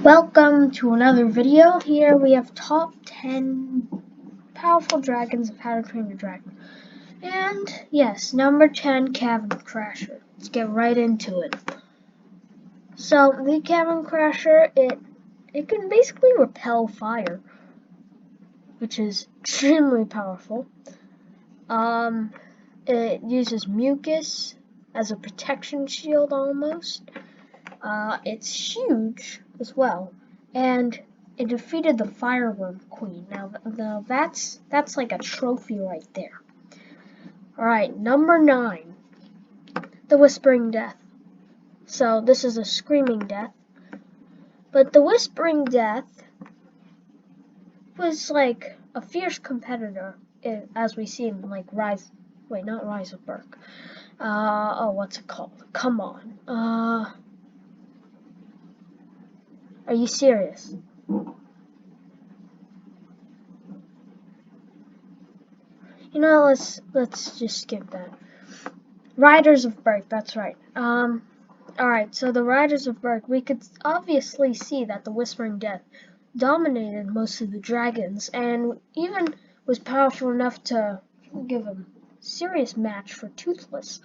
Welcome to another video. Here we have top 10 powerful dragons of How to Train Your Dragon. And yes, number 10, Cavern Crasher. Let's get right into it. So the Cavern Crasher, it can basically repel fire, which is extremely powerful. It uses mucus as a protection shield almost. It's huge as well, and it defeated the Fireworm Queen. Now that's like a trophy right there. All right, number 9, the Whispering Death. So this is a Screaming Death, but the Whispering Death was like a fierce competitor, as we see in like not Rise of Berk. What's it called? Come on. Are you serious? You know, let's just skip that. Riders of Berk, that's right. Alright, so the Riders of Berk, we could obviously see that the Whispering Death dominated most of the dragons, and even was powerful enough to give a serious match for Toothless.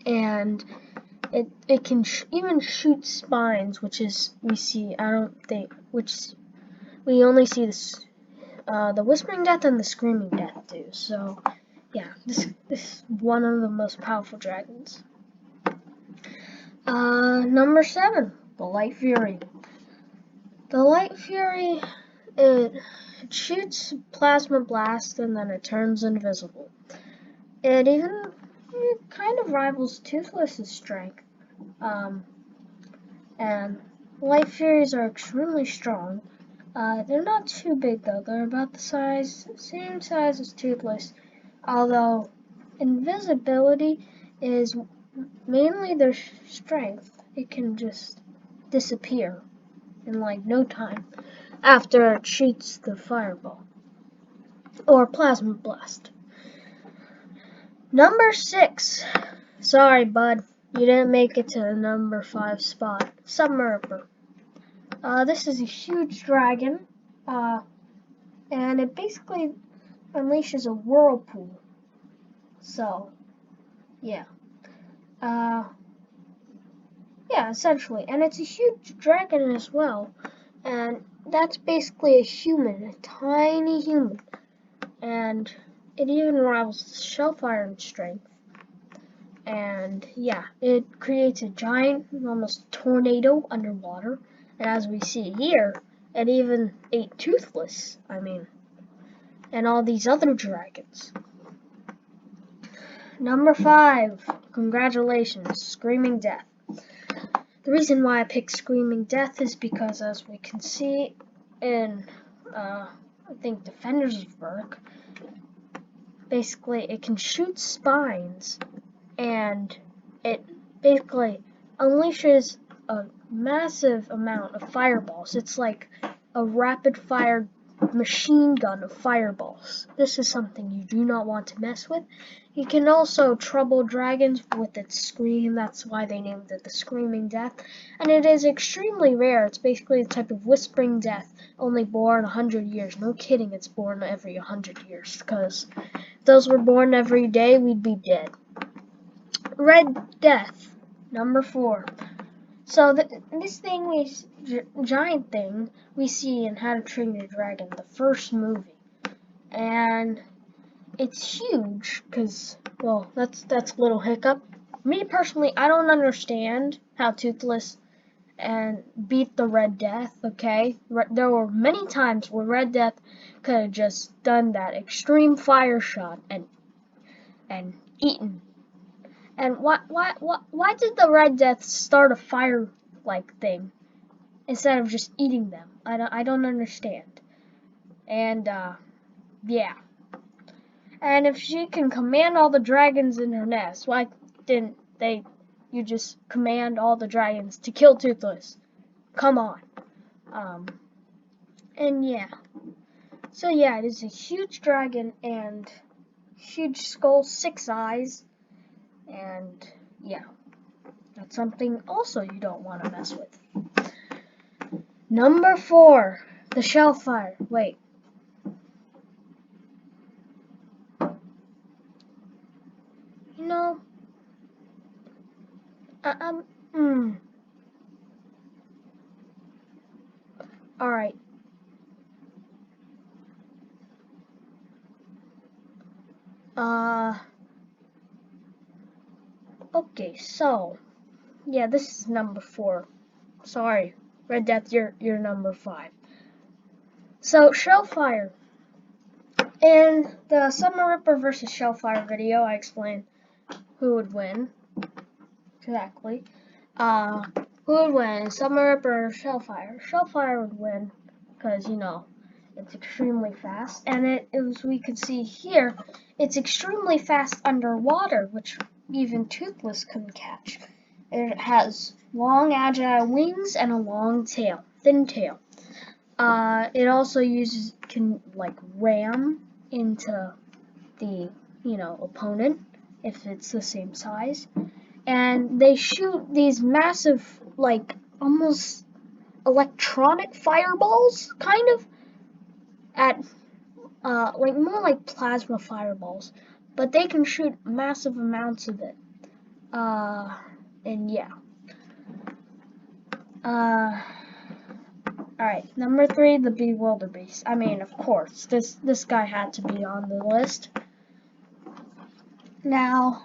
And it can even shoot spines, which we only see this. The Whispering Death and the Screaming Death do. So, yeah, this is one of the most powerful dragons. Number 7, the Light Fury. The Light Fury, it shoots Plasma Blast and then it turns invisible. It kind of rivals Toothless's strength. And Light Furies are extremely strong. They're not too big though. They're about the same size as Toothless. Although invisibility is mainly their strength. It can just disappear in like no time after it shoots the fireball or plasma blast. Number 6. Sorry, bud. You didn't make it to the number 5 spot. Submerger. This is a huge dragon, and it basically unleashes a whirlpool. So, yeah. Yeah, essentially. And it's a huge dragon as well. And that's basically a human, a tiny human. And it even rivals Shellfire in strength. And yeah, it creates a giant, almost tornado underwater. And as we see here, it even ate Toothless, and all these other dragons. Number 5, congratulations, Screaming Death. The reason why I picked Screaming Death is because, as we can see in, I think, Defenders of Berk, basically it can shoot spines, and it basically unleashes a massive amount of fireballs. It's like a rapid-fire machine gun of fireballs. This is something you do not want to mess with. You can also trouble dragons with its scream. That's why they named it the Screaming Death. And it is extremely rare. It's basically a type of Whispering Death, only born 100 years. No kidding, it's born every 100 years. Because if those were born every day, we'd be dead. Red Death, number 4. So this giant thing we see in How to Train Your Dragon, the first movie, and it's huge because, well, that's a little hiccup. Me personally, I don't understand how Toothless and beat the Red Death. Okay, there were many times where Red Death could have just done that extreme fire shot and eaten. And why did the Red Death start a fire-like thing instead of just eating them? I don't understand. And, yeah. And if she can command all the dragons in her nest, why didn't you just command all the dragons to kill Toothless? Come on. And yeah. So yeah, it is a huge dragon and huge skull, 6 eyes. And yeah, that's something also you don't want to mess with. Number 4, the Shellfire. Wait. You know, Alright. Okay, so, yeah, this is number 4. Sorry, Red Death, you're number 5. So, Shellfire. In the Summer Ripper versus Shellfire video, I explained who would win. Exactly. Who would win, Summer Ripper or Shellfire? Shellfire would win, because, you know, it's extremely fast. And as we can see here, it's extremely fast underwater, which even Toothless couldn't catch. It has long, agile wings and a long tail, thin tail. It also can like ram into the, opponent if it's the same size. And they shoot these massive, like, almost electronic fireballs, kind of, at, like, more like plasma fireballs. But they can shoot massive amounts of it. And yeah. Alright, number 3, the Bewilderbeast. I mean, of course, this guy had to be on the list. Now,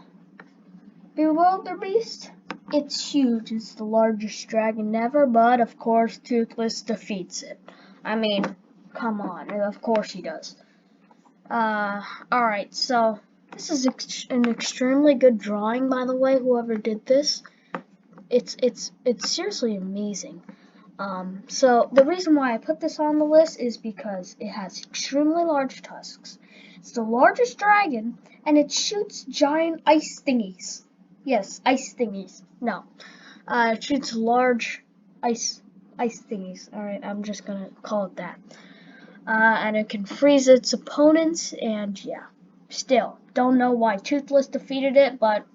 Bewilderbeast, it's huge. It's the largest dragon ever, but of course, Toothless defeats it. I mean, come on, of course he does. Alright, so this is an extremely good drawing, by the way. Whoever did this, it's seriously amazing. So the reason why I put this on the list is because it has extremely large tusks. It's the largest dragon, and it shoots giant ice thingies. Yes, ice thingies. No, it shoots large ice thingies. All right, I'm just gonna call it that. And it can freeze its opponents, and yeah. Still, don't know why Toothless defeated it, but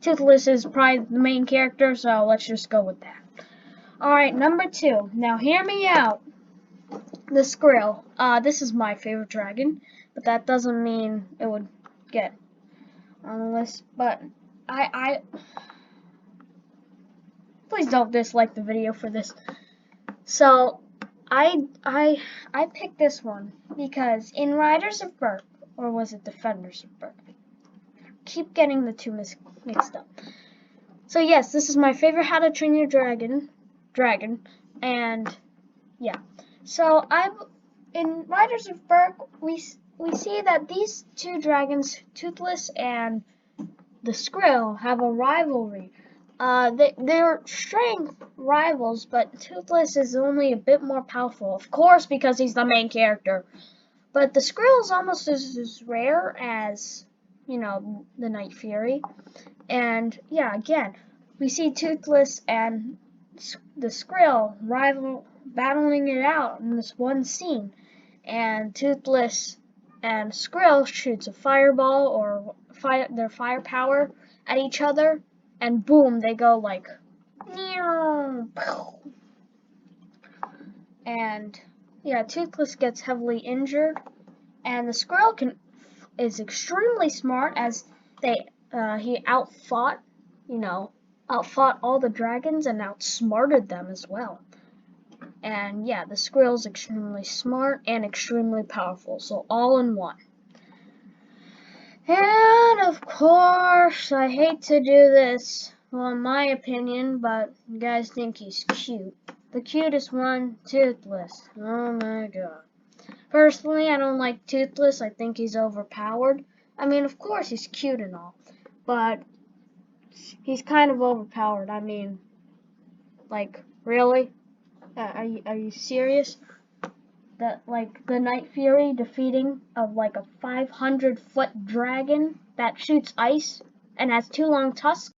Toothless is probably the main character, so let's just go with that. Alright, number 2. Now hear me out. The Skrill. This is my favorite dragon, but that doesn't mean it would get on the list. But please don't dislike the video for this. So I picked this one because in Riders of Berk, or was it Defenders of Berk? I keep getting the two mixed up. So yes, this is my favorite How to Train Your Dragon, and yeah. So in Riders of Berk, we see that these two dragons, Toothless and the Skrill, have a rivalry. They're strength rivals, but Toothless is only a bit more powerful, of course, because he's the main character. But the Skrill is almost as rare as, the Night Fury. And yeah, again, we see Toothless and the Skrill battling it out in this one scene. And Toothless and Skrill shoots a fireball or their firepower at each other, and boom, they go like, and yeah, Toothless gets heavily injured, and the Skrill is extremely smart, as he outfought all the dragons and outsmarted them as well. And yeah, the Skrill's extremely smart and extremely powerful, so all in one. And of course, I hate to do this, well, in my opinion, but you guys think he's cute. The cutest one, Toothless. Oh my god. Personally, I don't like Toothless. I think he's overpowered. I mean, of course, he's cute and all, but he's kind of overpowered. I mean, like, really? Are you serious? That, like, the Night Fury defeating of like a 500-foot dragon that shoots ice and has 2 long tusks?